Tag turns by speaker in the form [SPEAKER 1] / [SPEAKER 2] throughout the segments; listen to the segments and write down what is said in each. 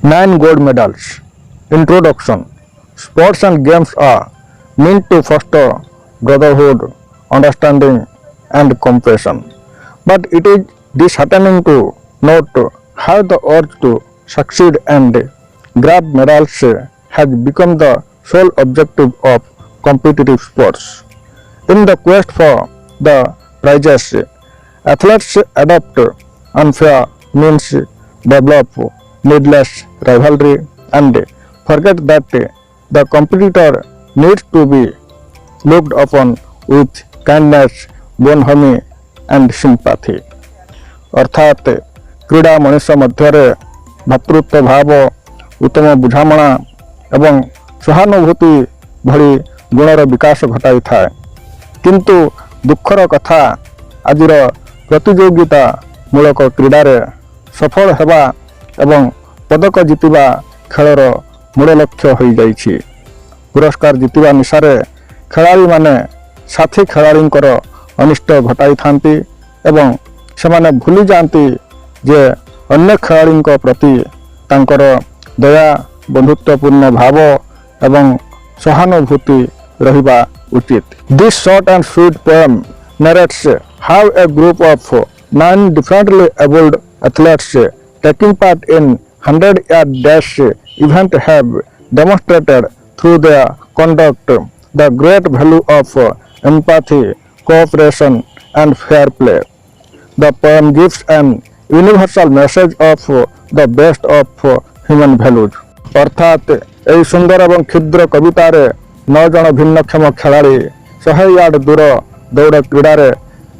[SPEAKER 1] 9 gold medals. Introduction. Sports and games are meant to foster brotherhood, understanding, and compassion. But it is disheartening to note how the urge to succeed and grab medals has become the sole objective of competitive sports. In the quest for the prizes, athletes adopt unfair means, develop needless rivalry, and forget that the competitor needs to be looked upon with kindness, bonhomie, and sympathy. अर्थात क्रीड़ा मनुष्य मध्य भातृत्व भाव, उत्तम बुझामणा एवं सहानुभूति भली गुणर विकास घटाई थाए। किंतु दुखर कथा आजिर प्रतियोगिता मूलक क्रीडार सफल हेबा एवं पदक जितिबा खेलर मूल लक्ष्य हो जाइछि। पुरस्कार जितिबा निशारे खेलाड़ी माने साथी खेलाड़ींकर अनिष्ट घटाई थांती एवं सेमाने भूली जाती जे अन्य खेलाड़ींक प्रति तांकर दया, बंधुत्वपूर्ण भाव एवं सहानुभूति रहिबा उचित। This short and sweet poem narrates how a group of 9 differently abled athletes taking part in 100-yard dash event have demonstrated through their conduct the great value of empathy, cooperation, and fair play. The poem gives an universal message of the best of human values. अर्थात यही सुंदर एवं क्षुद्र कवितार 9 जन भिन्नक्षम खेलाड़ी 100 yard दूर दौड़ क्रीडार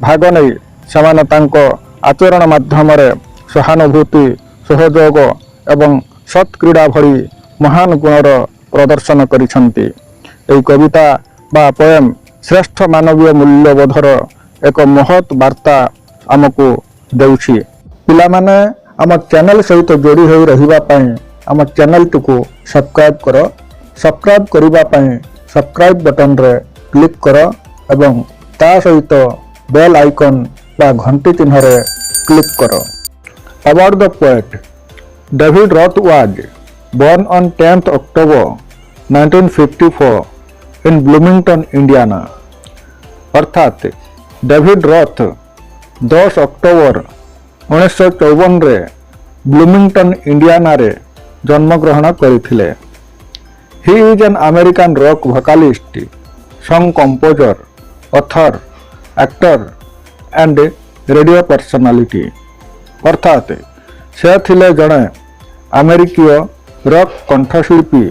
[SPEAKER 1] भाग नहीं सेमाने तांको आचरण माध्यम सहानुभूति, सहयोग एवं सत् क्रीड़ा भली महान गुणर प्रदर्शन करिसंती। एही कविता बा पोएम श्रेष्ठ मानवीय मूल्यबोधर एक महत् वार्ता आमको देउछि। पिलामाने आम चैनल सहित जोड़ी होई रहिबा पई आम चैनल को सब्सक्राइब कर। सब्सक्राइब करिबा पई सब्सक्राइब बटन रे क्लिक कर एवं ता सहित बेल आइकन बा घंटी चिन्ह रे क्लिक कर। About the poet, David Roth was born on 10th October 1954 in Bloomington, Indiana. अर्थात डेविड रॉथ 10 अक्टोबर 1954 रे ब्लूमिंगटन इंडियाना रे जन्म ग्रहण करथिले। He is an American rock vocalist, song composer, author, actor and radio personality. अर्थात से थिले जड़े अमेरिकीय रॉक कंठशिल्पी,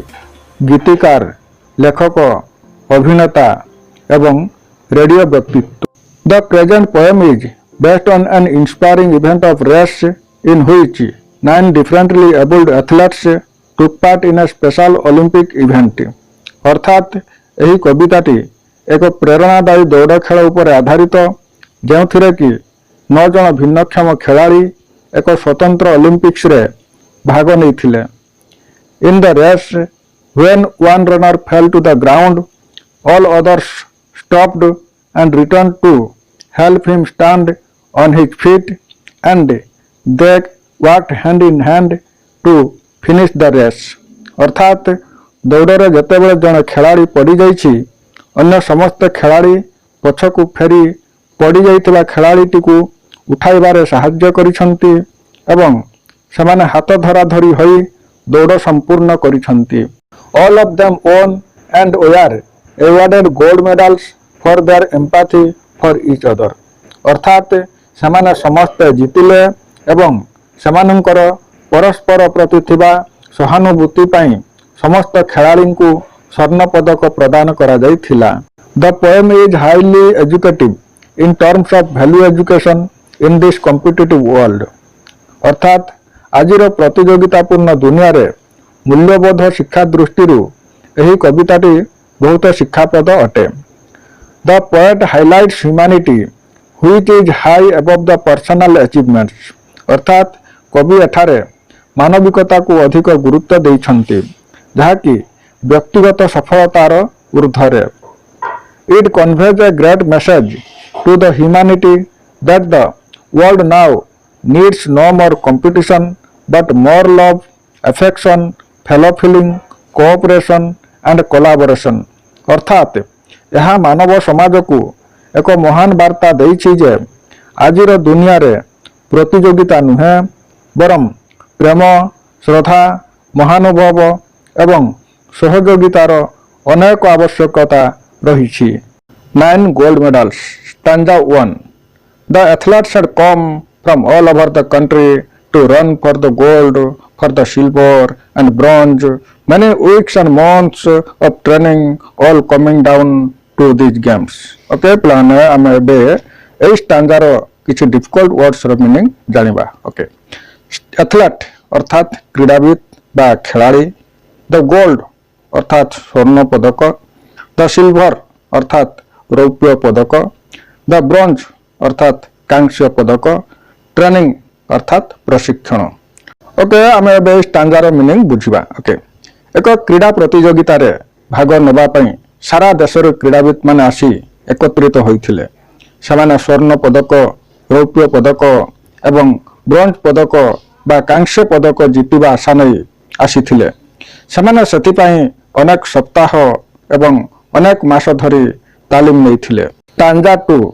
[SPEAKER 1] गीतिकार, लेखक, अभिनेता एवं रेडियो व्यक्तित्व। The present poem is based on an inspiring event of race in which 9 differently abled athletes took part in a special Olympic event. अर्थात यही कविताटी एक प्रेरणादायी दौड़ खेल उपर आधारित, जो कि 9 जन भिन्नक्षम खेलाड़ी एक स्वतंत्र ओलंपिक्स रे भाग नहीं। In the race when one runner fell to the ground, all others stopped and returned to help him stand on his feet, and they worked hand in hand to finish the race. अर्थात दौड़े जितेबाला जन खेलाड़ी पड़ जाइछि, अन्य समस्त खेलाड़ी पछकू फेरी पड़ जाइतिबा खेलाड़ीटी को उठाइबारे साहाय्य करिसंती एवं सेमाने हाथ धरा धरी होई दौड़ संपूर्ण करिसंती। All of them won and were awarded gold medals for their empathy for each other. अर्थात सेमाने समस्त जीतिले एवं सेमानंकर परस्पर प्रति थिबा सहानुभूति पई समस्त खेलाड़ी को स्वर्ण पदक प्रदान करा जाइथिला। The poem is highly educative in terms of value education in this competitive world. अर्थात आजिर प्रतियोगितापूर्ण दुनिया रे मूल्यबोध शिक्षा दृष्टि एही कविताटी बहुत शिक्षाप्रद अटे। The poet highlights humanity which is high above the personal achievements. अर्थात कवि एठारे मानविकता को अधिक गुरुत्व देइछन्ति, जहाँकि व्यक्तिगत सफलतार ऊर्ध्वरे। It conveys a great message to the humanity that the world now needs no more competition but more love, affection, fellow feeling, cooperation and collaboration। अर्थात यह मानव समाज को एक महान वार्ता देइछि जे आजिर दुनिया रे प्रतियोगिता नुहे बरम प्रेम, श्रद्धा, महानुभव एवं सहयोगितार अनेक आवश्यकता रही। 9 gold medals। Stanza 1। The athletes had come from all over the country to run for the gold, for the silver and bronze, many weeks and months of training all coming down to these games। Okay plan आम ए स्टांजार किसी difficult words meaning जानिबा। Okay athlete अर्थात क्रीड़ाविद बा खिलाड़ी, the gold अर्थात स्वर्ण पदक, द सिल्वर अर्थात रौप्य पदक, द ब्रोंज अर्थात कांस्य पदक, ट्रेनिंग अर्थात प्रशिक्षण। ओके आम ए स्टांजार मीनिंग बुझा। ओके एक क्रीड़ा प्रतियोगिता रे भाग नेबा पई सारा देशर क्रीड़ाविद माने आसी एकत्रित होइथिले। सेमाने स्वर्ण पदक, रौप्य पदक एवं ब्रोंज पदक बा कांस्य पदक जीतिबा आशा नहीं आसीथिले। सेमाने सेथिपई अनेक सप्ताह एवं अनेक मास धरी तालीम नैथिले। Stanza 2।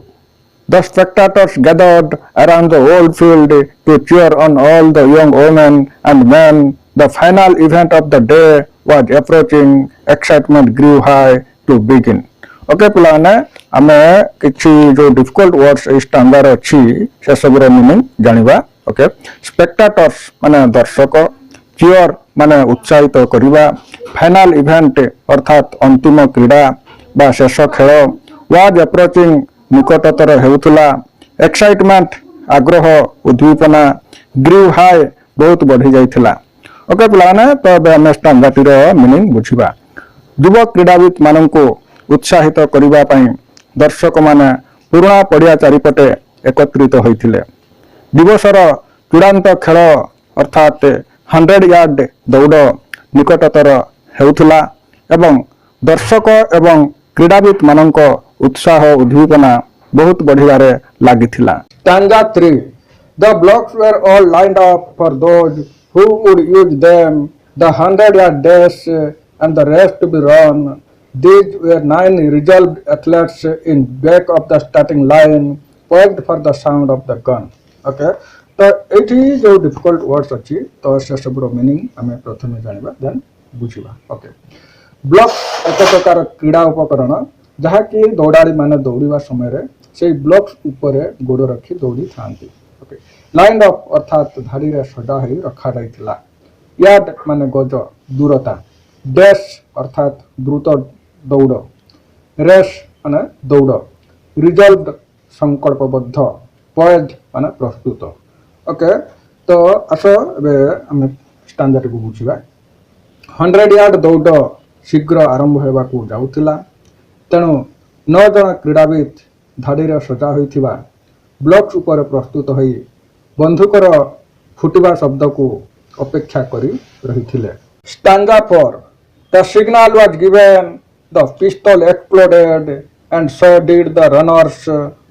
[SPEAKER 1] The spectators gathered around the whole field to cheer on all the young women and men। The final event of the day was approaching। Excitement grew high to begin। Okay पिलाने आमे किछि जो difficult words ए स्टांजार अछि से सबर meaning जानिबा। Okay स्पेक्टाटर्स माने दर्शक, चियर माने उत्साहित करिबा, फाइनल इवेंट अर्थात अंतिम क्रीड़ा बा शेष खेल, वाज अप्रोचिंग निकटतर हेउथुला, एक्साइटमेंट आग्रह उद्दीपना, ग्रीव हाई बहुत बढ़ी जाइथिला। ओके पिलाने तो अब आमे स्टांजाटीर मीनिंग बुझिबा। युवा क्रीड़ाविद माननको उत्साहित करिबा पई दर्शक माने पुराणा पड़िया चारिपटे एकत्रित होइथिले। दिवसर चूड़ांत खेल अर्थात 100 यार्ड दौड़ निकटतर हेउथुला एवं दर्शक एवं क्रीड़ाविद मानक उत्साह उद्दीपना बहुत बढ़ियारे लागिथिला। Stanza 3। The blocks were all lined up for those who would use them, the 100-yard dash and the rest to be run। These were 9 resolved athletes in back of the starting line, poised for the sound of the gun। Okay, तो एठी जो difficult words अछि तो से सबरो meaning हमें प्रथमे जानिबा then बुझिबा। Okay block एक प्रकार क्रीड़ा उपकरण जहा कि दौड़ाड़ी माने दौड़िबा समय रे से ब्लॉक्स ऊपर गोड़ रखी दौड़ी थांती। ओके लाइन अप अर्थात धाड़ी रे सजा होई रखा जाइथिला। यार्ड माने गज दूरता, डैश अर्थात द्रुत दौड़, रेस माने दौड़, रिजल्व संकल्पबद्ध, पॉइज्ड माने प्रस्तुत। ओके तो आसो एबे हम स्टांडर्ड को बुझिबा। 100 यार्ड दौड़ शीघ्र आरंभ हेबाकू जाउथिला, तेणु 9 जन क्रीड़ाविद धाड़ी रे सजा होइथिबा ब्लॉक्स ऊपर प्रस्तुत होई बंधुकर फुटिबा शब्द को अपेक्षा करी रहिथिले। Stanza 4। The signal was given, the pistol exploded, and so did the runners,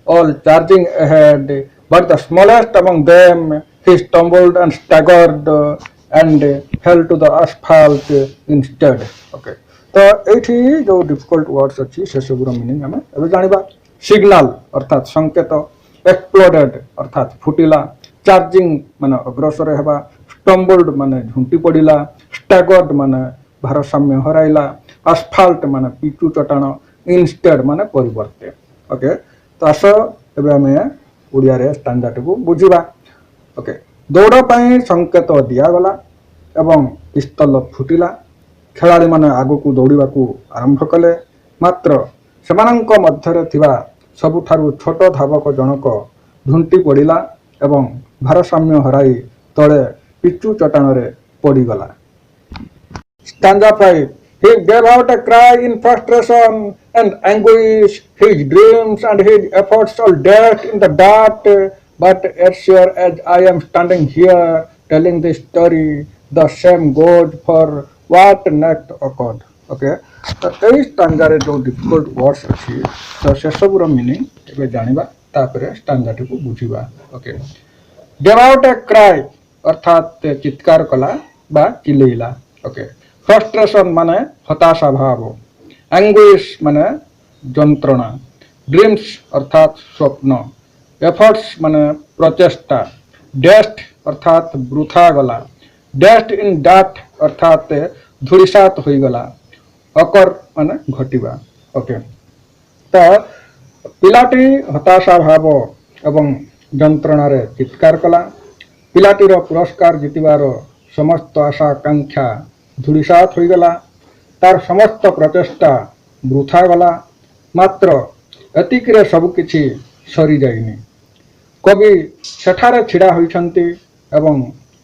[SPEAKER 1] all charging ahead, but the smallest among them he stumbled and staggered and fell to the asphalt instead। Okay, तो एठी जो difficult words अछि से सबरो meaning हमें एबे जानिबा। Signal अर्थात संकेत, exploded अर्थात फुटिला, चार्जिंग माने अग्रसर हेबा, स्टम्बल्ड माने झुंटी पड़िला, स्टैगर्ड माने भारसाम्य हराइला, आसफाल्ट माने पिचु चटाण, इंस्टेड माने परिवर्ते। ओके तो आस एबे हमें ओडिया रे स्टैंडर्ड को बुझिबा। ओके दौड़ पई संकेत दिया गला एवं पिस्तल फुटिला, खेलाड़ी माने आगो को दौड़िबा को आरंभ कले, मात्र सेमानंक मध्यरे थिबा सबुठारु छोट धावक जनक झुंटी पड़िला एवं भारसाम्य हराई तले पिचु चटाण रे पड़ी गला। Stanza 5। He gave out a cry in frustration and anguish, his dreams and his efforts all dashed in the dirt, but as sure as I am standing here telling this story, the same goes for what next occurred। Okay, तो एई stanza रे जो difficult words अछि तो से सबरो meaning एबे जानिबा, तापरे stanza को बुझिबा। Okay give out a cry अर्थात चित्कार कला, बा चिलेइला ओके फ्रस्ट्रेशन माने हताशा भाव एंग्विश माने जंत्रणा ड्रीम्स अर्थात स्वप्न एफर्ट्स माने प्रचेष्टा डेस्ट अर्थात वृथा गला डेस्ट इन डाट अर्थात धूलिसात हो गला अकर माने घटिबा ओके तो पिलाटी हताशा भाव एवं जंत्रणार चित्कार कला पिलाटीर पुरस्कार जितबार समस्त आशा आकांक्षा धूलिसात हो गला तार समस्त प्रचेष्टा वृथा गला मात्र एतिकरे सबकिछि सरी जाइनी कवि सेठारे छिड़ा होइछन्ति एवं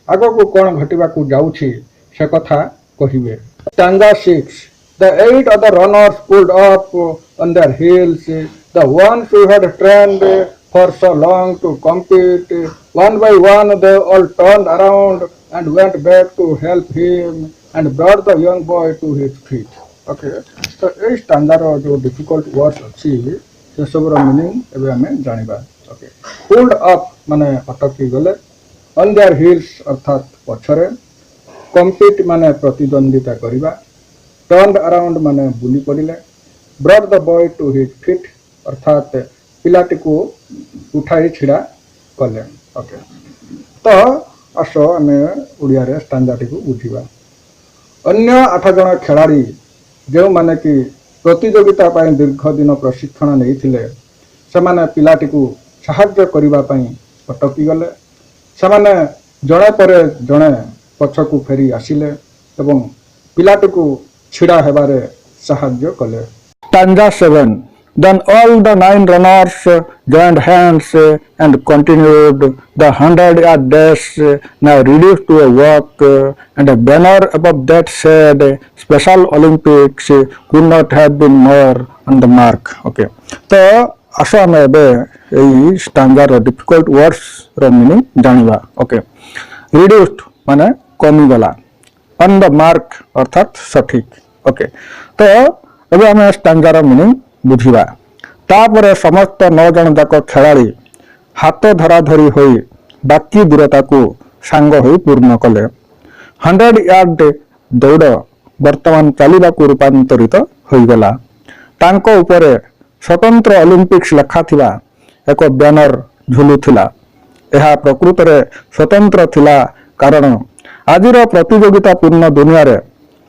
[SPEAKER 1] आगकू कौन घटिबाकू जाउछि से कथा कहिबे stanza 6 The 8 other runners pulled up on their heels, the ones who had trained for so long to compete. One by one they all turned around and went back to help him and brought the young boy to his feet. Okay, so this stanza ro jo difficult words अछि से सब रो meaning एबे हमें जानिबा okay pulled up माने अटकी गले on their hills अर्थात पछरे compete माने प्रतिद्वंदिता करिबा टर्न अराउंड माने बुली पड़िले brought the boy to his feet अर्थात पिलाटी को उठाई छिड़ा कले ओके तो आस आम ओडिया रे स्टांजाटी को बुझिबा अन्य 8 जन खिलाड़ी जो माने कि प्रतियोगिता पाई दीर्घ दिन प्रशिक्षण नहीं से माने पिलाटी को साहाय्य करिबा पाई अटकी गले से माने जणे परे जणे पछकू फेरी आसिले एवं पिलाटी को छिड़ा हेबारे साहाय्य कले stanza 7 Then all the 9 runners joined hands and continued the 100-yard dash, now reduced to a walk, and a banner above that said, Special Olympics could not have been more on the mark. Okay. तो आशा में बे ये stanza रो difficult words रो meaning जानिबा okay reduced माने कमी गला on the mark अर्थात सठिक okay तो एबे हमें स्टैंजा रो मीनिंग बुझिबा तापरे समस्त 9 जन जाक खेलाड़ी हाथ धरा धरी होई बाकी दूरता को सांग होई पूर्ण कले 100 यार्ड दौड़ वर्तमान चलवा को रूपांतरित हो गला तांको उपरे स्वतंत्र ओलंपिक्स लेखा थिला एक बैनर झुलुथिला यह प्रकृत रे स्वतंत्र थिला कारण आजिर प्रतियोगिता पूर्ण दुनिया रे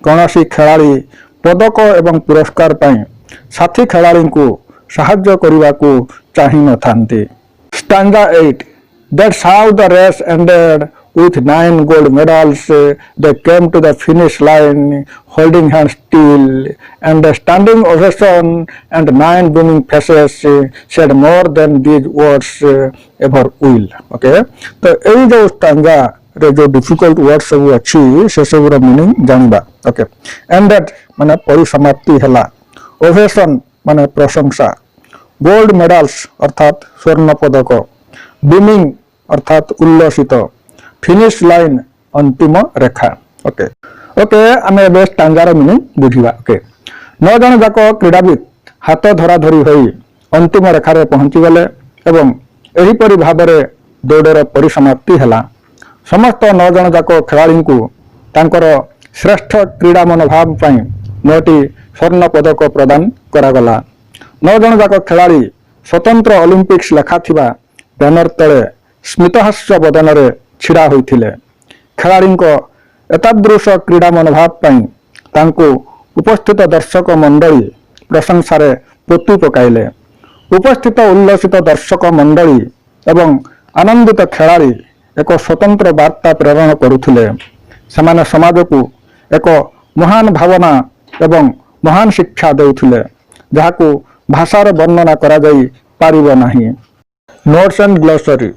[SPEAKER 1] कौनसी खेलाड़ी पदक एवं पुरस्कार पाई साथी खेलाड़ी को साहाय्य करने को चाहि न थांती stanza 8 That's how the race ended with 9 gold medals. They came to the finish line holding hands still, and a standing ovation and 9 beaming faces said more than these words ever will. Okay, तो यही जो stanza रे जो difficult word सब अच्छी से सब रो meaning जानबा ओके एंडेड माने परिसमाप्ति हला ओवेशन माने प्रशंसा गोल्ड मेडल्स अर्थात स्वर्ण पदक बीमिंग अर्थात उल्लसित फिनिश लाइन अंतिम रेखा ओके ओके आम ए स्टांजार मीनिंग बुझा ओके 9 जन जाक क्रीड़ाविद हाथ धरा धरी होई अंतिम रेखार पहुंची गले एवं एहीपरि भाबरे दौड़र परिसमाप्ति हला समस्त 9 जन जाक खेलाड़ी को तांकर श्रेष्ठ क्रीड़ा मनोभाव पाई 9टी स्वर्ण पदक प्रदान करागला 9 जन जाक खेलाड़ी स्वतंत्र ओलंपिक्स लेखा थिबा बैनर तले स्मितहास्य बदन रे छिड़ा होइथिले खेलाड़ी एतादृश क्रीड़ा मनोभाव पाई तांको उपस्थित दर्शक मंडली प्रशंसा रे पोती पकाइले उपस्थित उल्लसित दर्शक मंडली एवं आनंदित खेलाड़ी एक स्वतंत्र वार्ता प्रेरण करुथिले सेमाने समाज को एक महान भावना एवं महान शिक्षा देउथिले जाहाको भाषार वर्णना करा जाई पारिबो नाही notes and glossary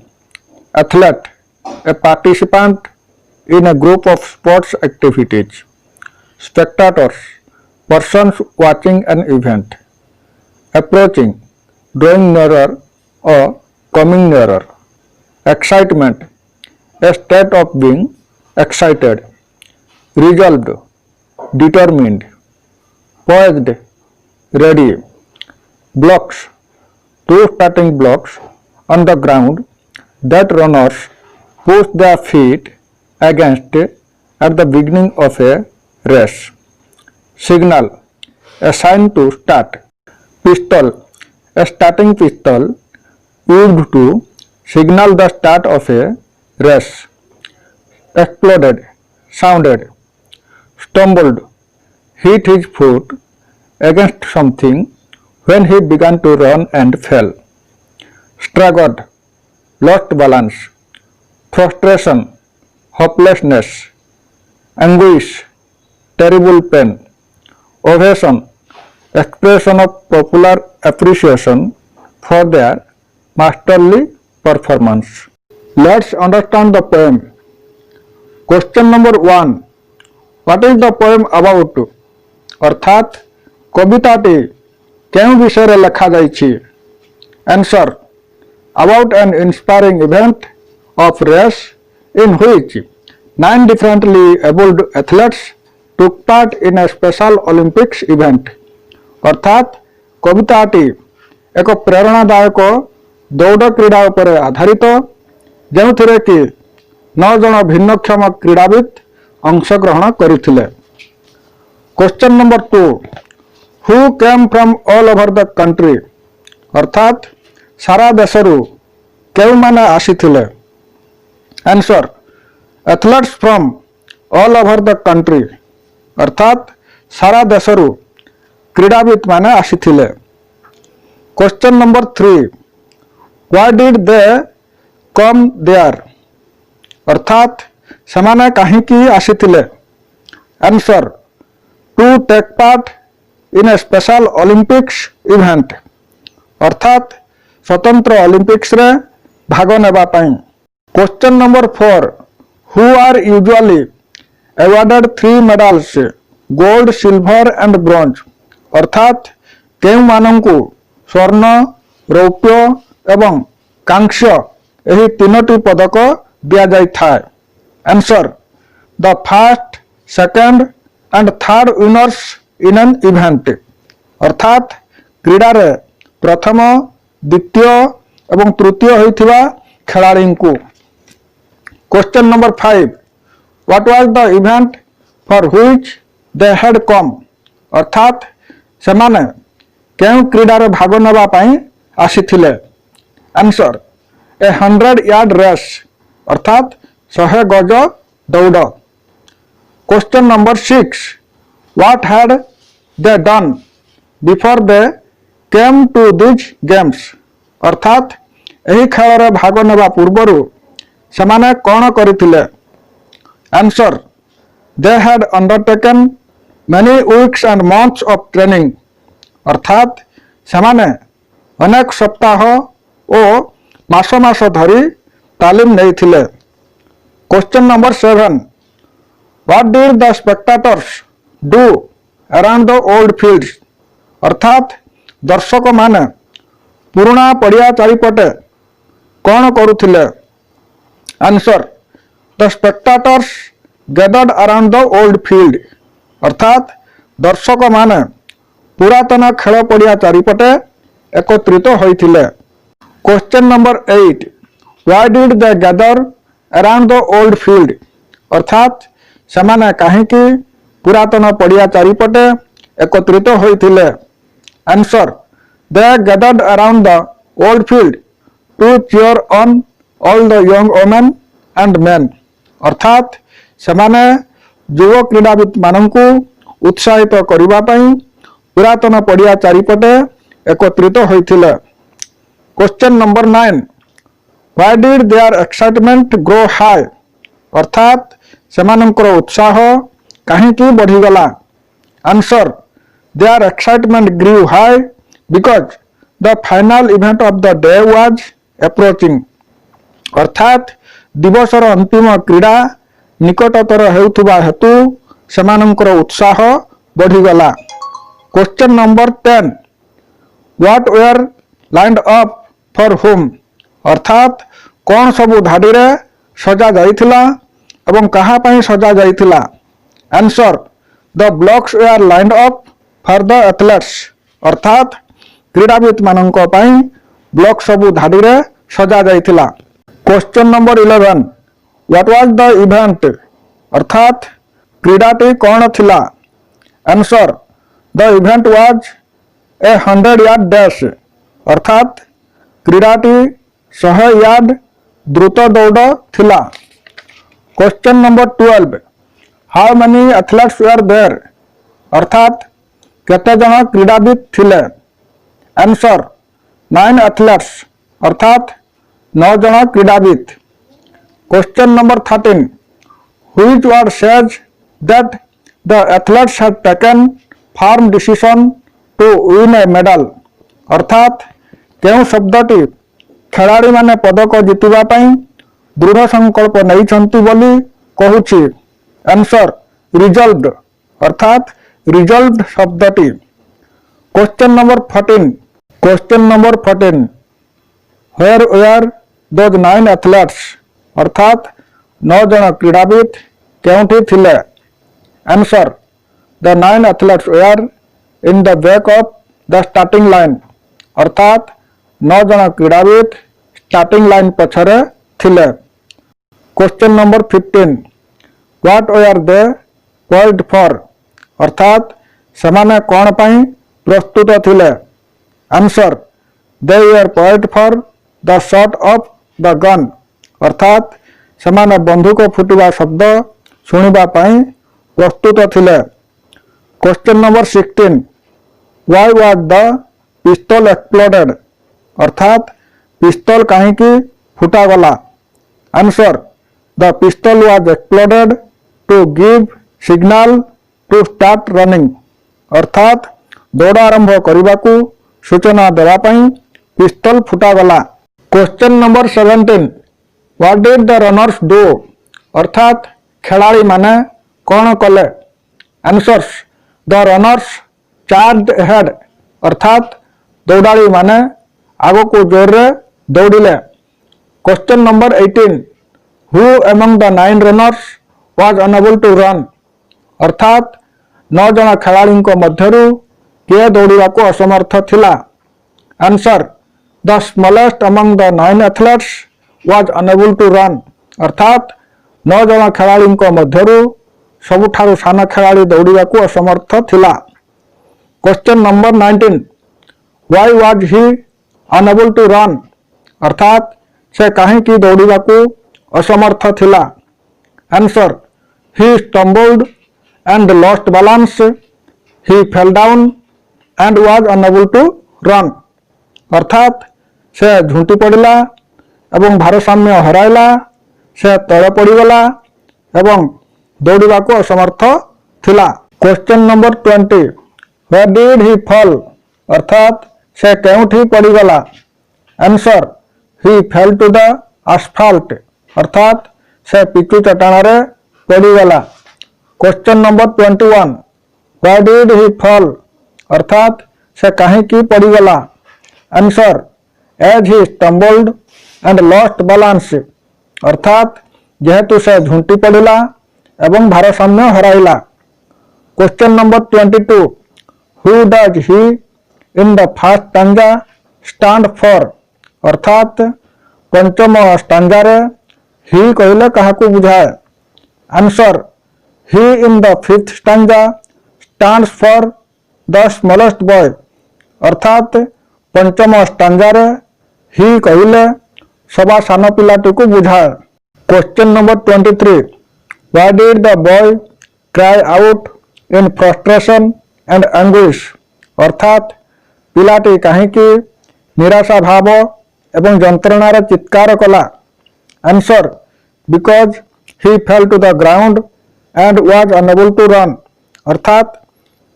[SPEAKER 1] athlete a participant in a group of sports activities spectators persons watching an event approaching drawing nearer or coming nearer excitement a state of being excited resolved determined poised ready blocks 2 starting blocks on the ground that runners push their feet against at the beginning of a race. Signal, a sign to start. Pistol, a starting pistol used to signal the start of a race. Exploded, sounded. Stumbled, hit his foot against something when he began to run and fell. Staggered, lost balance. Frustration, hopelessness. Anguish, terrible pain. Ovation, expression of popular appreciation for their masterly performance. Let's understand the poem. Question number 1. What is the poem about? अर्थात कविताटी केउं विषय लिखा जाइछि? Answer. About an inspiring event of race in which 9 differently abled athletes took part in a special Olympics event. अर्थात कविताटी एक प्रेरणादायक दौड़ क्रीड़ा उपरे आधारित जेउथिरे कि 9 जन भिन्नक्षम क्रीड़ाविद अंशग्रहण करिथिले. Question number 2. Who came from all over the country? अर्थात सारा देशरू केउ माने आसीथिले? Answer. Athletes from all over the country. अर्थात सारा देशरू क्रीड़ाविद माने आसीथिले. Question number 3. Why did they come there? अर्थात समाने काहींकी आसीथिले? Answer. To take part in a special Olympics event. अर्थात स्वतंत्र ओलंपिक्स रे भाग नेबा पई. Question number 4. Who are usually awarded 3 medals gold, silver and bronze? अर्थात केउ मानंकु स्वर्ण, रौप्य एवं कांस्य एही 3टी पदक दिया जाय थाए. Answer. The first, second and third winners in an event. अर्थात क्रीडा रे प्रथम, द्वितीय एवं तृतीय होइथिबा खेलाड़ी को. Question number 5. What was the event for which they had come? अर्थात सेमाने केउ क्रीडा रे भाग नेबा पई आसीथिले? आंसर. A 100 yard race. अर्थात 100 गज दौड़. Question number 6. What had they done before they came to this games? अर्थात एही खेल रे भाग नेबा पूर्वरु सेमाने कोन करिथिले? Answer. They had undertaken many weeks and months of training. अर्थात सेमाने अनेक सप्ताह ओ मास मास धरी तालीम नैथिले. Question number 7. What did the spectators do around the old fields? अर्थात दर्शक माने पुराना पड़िया चारिपटे कौन करुथिले? Answer. The spectators gathered around the old field. अर्थात दर्शक माने पुरातन खेल पड़िया चारिपटे एकत्रित होइथिले. Question number 8. Why did they gather around the old field? अर्थात सेमाने काहींकी पुरातन पड़िया चारिपटे एकत्रित होइथिले? Answer. They gathered around the old field to cheer on all the young women and men. अर्थात सेमाने युव क्रीड़ाविद मानंकु उत्साहित करिबा पई पुरातन पड़िया चारिपटे एकत्रित होइथिले. Question number 9. Why did their excitement grow high? अर्थात सेमानंकर उत्साह काहींकी बढ़ीगला? Answer. Their excitement grew high because the final event of the day was approaching. अर्थात दिवसर अंतिम क्रीड़ा निकटतर हेउथुबा हेतु सेमानंकर उत्साह बढ़ीगला. Question number 10. What were lined up for whom? अर्थात कौन सबु धाड़ी रे सजा जाइथिला एवं कहा पई सजा जाइथिला? Answer. The blocks were lined up for the athletes. अर्थात क्रीड़ाविद मानक ब्लॉक सबू धाड़ी रे सजा जाइथिला। Question number 11 what was the event अर्थात क्रीडाटी कौन थिला? Answer the event was a 100 yard dash अर्थात क्रीडाटी 100 यार्ड द्रुत दौड़ थिला। Question number 12 how many athletes were there अर्थात केते जन क्रीडाविद थिले? आंसर 9 एथलेट्स अर्थात 9 जन क्रीडाविद। Question number 13 which word says that the athletes have taken firm decision to win a medal अर्थात केउं शब्दटी खेलाड़ी माने पदक जितिबा पई दृढ़ संकल्प नहीं बोली कहूची? आंसर रिजल्व्ड अर्थात रिजल्व्ड शब्दटी। Question number 14 where were those 9 athletes अर्थात 9 जन क्रीडाविद केउंठी थिले? Answer the 9 athletes were in the back of the starting line अर्थात 9 जन क्रीडाविद स्टार्टिंग लाइन पछरे थिले। Question number 15 what were they posed for अर्थात समाने कौन पई प्रस्तुत थिले? Answer they were posed for the shot of the gun अर्थात समाने बंदूक फुटवा शब्द सुनिबा पई प्रस्तुत थिले। Question number 16 why was the pistol exploded अर्थात पिस्तल कहीं फुटा गला? Answer the pistol was exploded to give signal to start running अर्थात दौड़ आरंभ करने को सूचना देवाई पिस्तल फुटा गला। Question number 17 what did the runners do अर्थात खिलाड़ी माने कौन कले? Answers the runners charged ahead अर्थात दौड़ाड़ी माने आगो को जोर रे दौड़िले। Question number 18 who among the 9 runners was unable to run अर्थात 9 जन खिलाड़ी मध्यरु किए दौड़ा को असमर्थ थिला? Answer the smallest among the 9 athletes was unable to run अर्थात 9 जन खिलाड़ी मध्यरु सबुठारु सान खिलाड़ी दौड़ा को असमर्थ थिला। Question number 19 why was he unable to run अर्थात से कहीं की दौड़ा को असमर्थ थिला? Answer he stumbled and lost balance he fell down and was unable to run अर्थात से झुंटी पड़ा एवं भारसाम्य हराइला से तले पड़गला एवं दौड़ा को असमर्थ थिला। Question number 20 where did he fall अर्थात से केउठी पड़गला? Answer he fell to the asphalt अर्थात से पिचु चट्टान रे पड़गला। Question number 21 why did he fall अर्थात से कहीं की पड़गला? Answer as he stumbled and lost balance अर्थात जेहेतु से झुंटी पड़ा एवं भारसाम्य हराइला। Question number 22 who does he in the first stanza stand for अर्थात पंचम स्टैंजा रे ही कहले कहा को बुझाए? Answer he in the fifth stanza stands for the smallest boy अर्थात पंचम स्टैंजा रे ही कहले सभा सान पिलाटी को बुझाए। Question number 23 why did the boy cry out in frustration and anguish अर्थात पिलाटी कहीं निराशा भाव एवं जंत्रणार चित्कार कला? Answer because he fell to the ground and was unable to run अर्थात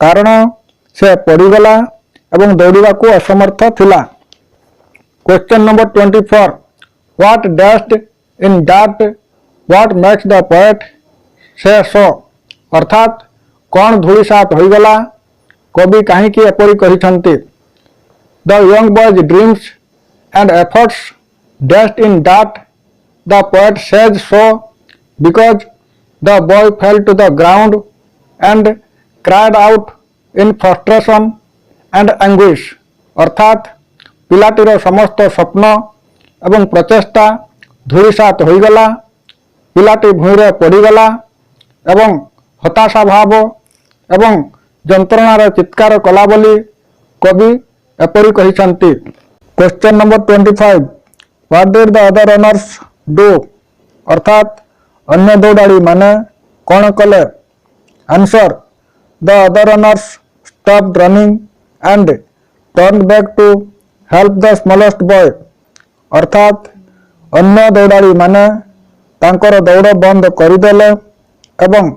[SPEAKER 1] कारण से पड़गला एवं दौड़ा को असमर्थ थिला। Question number 24 what dashed in that what makes the poet say so अर्थात कौन धूलिसात होइगला कवि कहीं एपरी कहिसंती? The young boys dreams and efforts dashed in that the poet says so because the boy fell to the ground and cried out in frustration and anguish अर्थात पिलाटीर समस्त स्वप्न एवं प्रचेष्टा धूलिसात होइगला पिलाटी भूईरे पड़गला एवं हताशा भाव एवं जंत्रणार चित्कार कला बोली कवि एपरी कहिसंती। Question number 25 what did the other runners do अर्थात अन्य दौड़ाड़ी माने कौन कले। Answer the other runners stopped running and turned back to help the smallest boy अर्थात अन्य दौड़ाड़ी माने तांकर दौड़ बंद करदेले एवं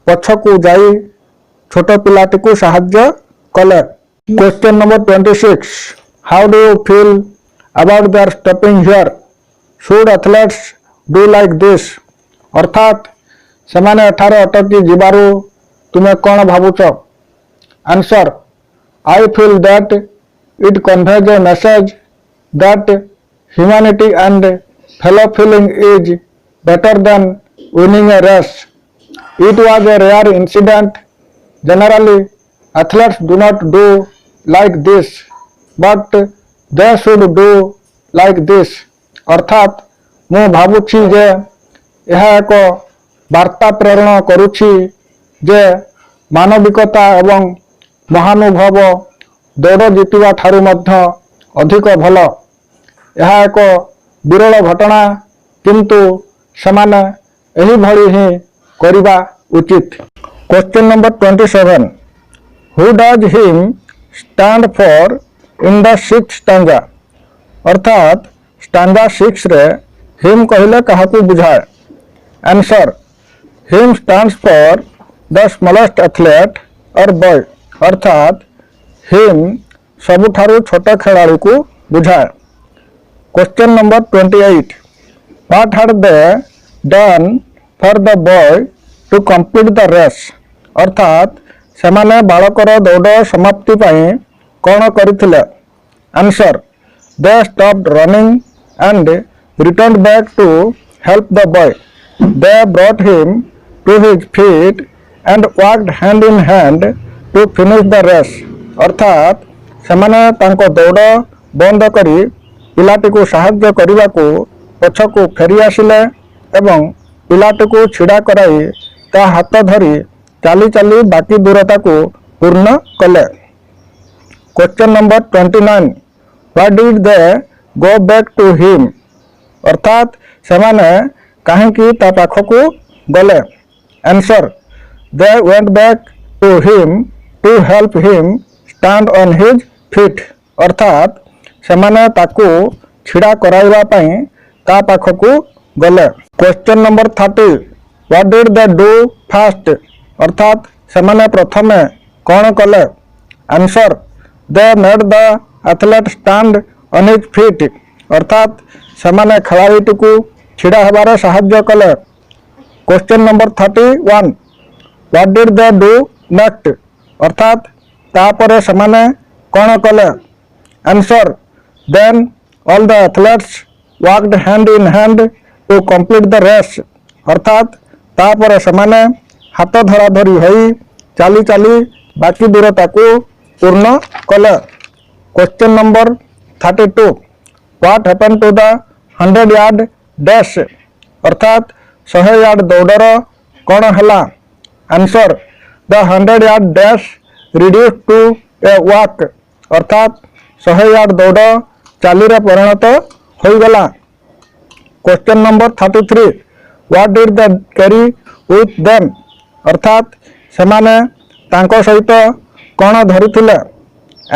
[SPEAKER 1] पछकू जाई छोट पिलाटी को साहाय्य कले। Question number 26 how do you feel about their stopping here should athletes do like this अर्थात सेमाने एठारे अटकी जिबारु तुमे कौन भावुच। Answer I feel that it conveys a message that humanity and fellow feeling is better than winning a race. It was a rare incident. Generally, athletes do not do like this, but they should do like this. अर्थात मु भावुछि जे यह एक वार्ता प्रेरण करुछि जे मानविकता एवं महानुभव दौड़ जीतिबा ठारू मध्य अधिक भल। यह एक विरल घटना किंतु समान एही भली ही करिबा उचित। Question number 27 who does him stand for in the 6th stanza अर्थात स्टैंजा 6 रे हिम कहले काहाकू बुझाए। Answer him stands for the smallest athlete और बॉय अर्थात हिम सबुठारू छोट खिलाड़ी को बुझाए। Question number 28 what had they done for the boy to complete the race अर्थात सेमाने बालकर दौड़ समाप्ति पाई कौन करथिले। Answer they stopped running and returned back to help the boy. They brought him to his feet and walked hand in hand to finish the race अर्थात सेमाने तांको दौड़ बंद करी पिलाटी को साहाय्य करने को पछकू फेरी आसिले एवं पिलाटी को छिड़ा कराई ता हाथ धरी चाली चाली बाकी दूरता को पूर्ण कले। Question number 29 what did they go back to him अर्थात सेमाने काहेकि ता पाखकू गले। Answer they went back to him to help him stand on his feet अर्थात सेमाने ताकू छिड़ा कराइबा पई ता पाखकू गले। Question number 30 what did they do first अर्थात सेमाने प्रथमे कौन कले। Answer they made the athlete stand on his feet अर्थात सेमाने खिलाड़ी को छिड़ा हेबार साहाय्य कले। Question number 31 what did they do next अर्थात तापरे सेमाने कौन कले। Answer then all the athletes walked hand in hand to complete the race अर्थात तापरे सेमाने हाथ धरा धरी होई चाली चाली बाकी दूरता को पूर्ण कले। Question number 32 what happened to the 100 yard dash अर्थात 100 यार्ड दौड़र कौन हला। Answer the 100 yard dash reduce to a walk अर्थात 100 यार्ड दौड़ चाली रे परिणत हो गला। Question number 33 what did they carry with them अर्थात सेमाने तांको सहित कौन धरिथिले।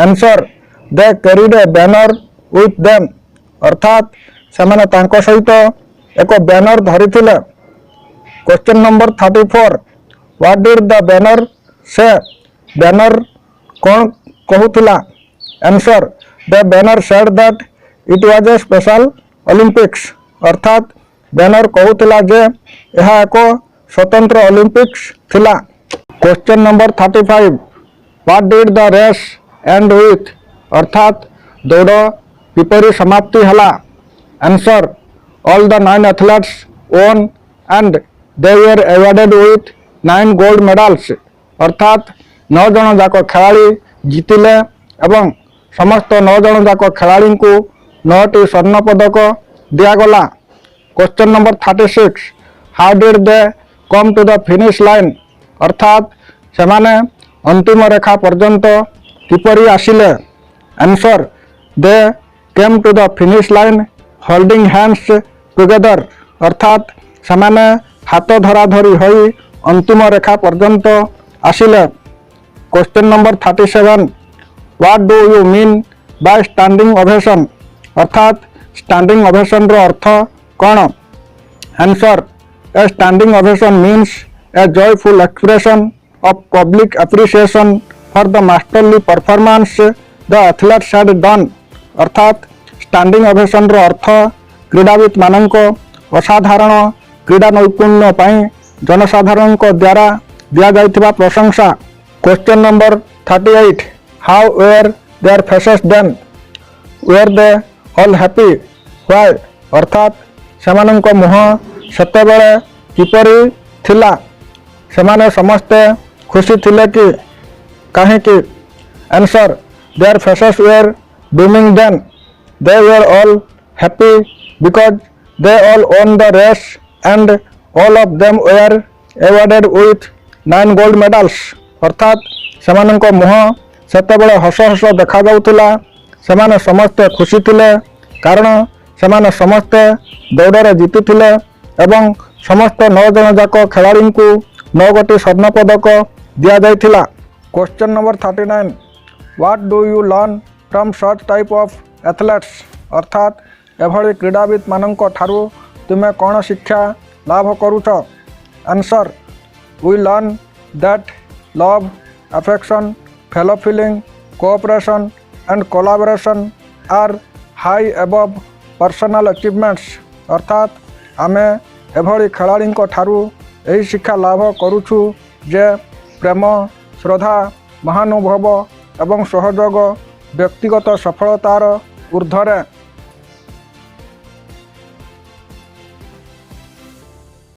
[SPEAKER 1] Answer they carried a banner with them अर्थात सेमाने तांको सहित एक बैनर धरिथिले। Question number 34 what did the banner say banner कौन कहूथिला। Answer the banner said that it was a special Olympics अर्थात बैनर कहूथिला जे यह एक स्वतंत्र ओलंपिक्स थिला। Question number 35 what did the race end with अर्थात दौड़ किपरि समाप्ति हला। Answer all the 9 athletes won and they were awarded with 9 gold medals अर्थात 9 जन जाक खिलाड़ी जीतिले एवं समस्त 9 जन जाक खिलाड़ी को 9टी स्वर्ण पदक दिगला। Question number 36 how did they come to the finish line अर्थात सेमाने अंतिम रेखा पर्यंत किपरि आसिले। Answer they came to the finish line holding hands together अर्थात सेमाने हाथ धरा धरी होई अंतिम रेखा पर्यंत आसिले। Question number 37 what do you mean by standing ovation अर्थात स्टैंडिंग ओवेशन रो अर्थ कौन। Answer a standing ovation means a joyful expression of public appreciation for the masterly performance the athletes had done अर्थात स्टैंडिंग ओवेशन रो अर्थ क्रीड़ावित मानक असाधारण क्रीड़ा नैपुण्य पाई जनसाधारण द्वारा दिया जाइथिबा प्रशंसा। Question number 38 how were their faces then were they all happy why अर्थात सेमानंक मुह सेतेबेले किपरि थिला सेमाने समस्ते खुशी थिले कि काहेकि। Answer their faces were beaming then they were all happy because they all won the race and all of them were awarded with 9 gold medals अर्थात सेमानंक मुह सेतेबेले हस हस देखा जाउथिला सेमाने समस्ते खुशी थिले कारण सेमाने समस्ते दौड़े जीतिथिले एवं समस्त 9 जन जाक खिलाड़ी को 9 गोटी स्वर्ण पदक दिया जाइथिला। Question number 39 what do you learn from such type of athletes अर्थात एभली क्रीड़ाविद मानक ठारू तुमे कौन शिक्षा लाभ करूछ। Answer we learn that love affection fellow feeling cooperation and collaboration are high above personal achievements अर्थात आमे एभली खिलाड़ी ठारू यही शिक्षा लाभ करूछु जे प्रेम श्रद्धा महानुभव एवं सहयोग व्यक्तिगत सफलतार ऊर्ध्वरे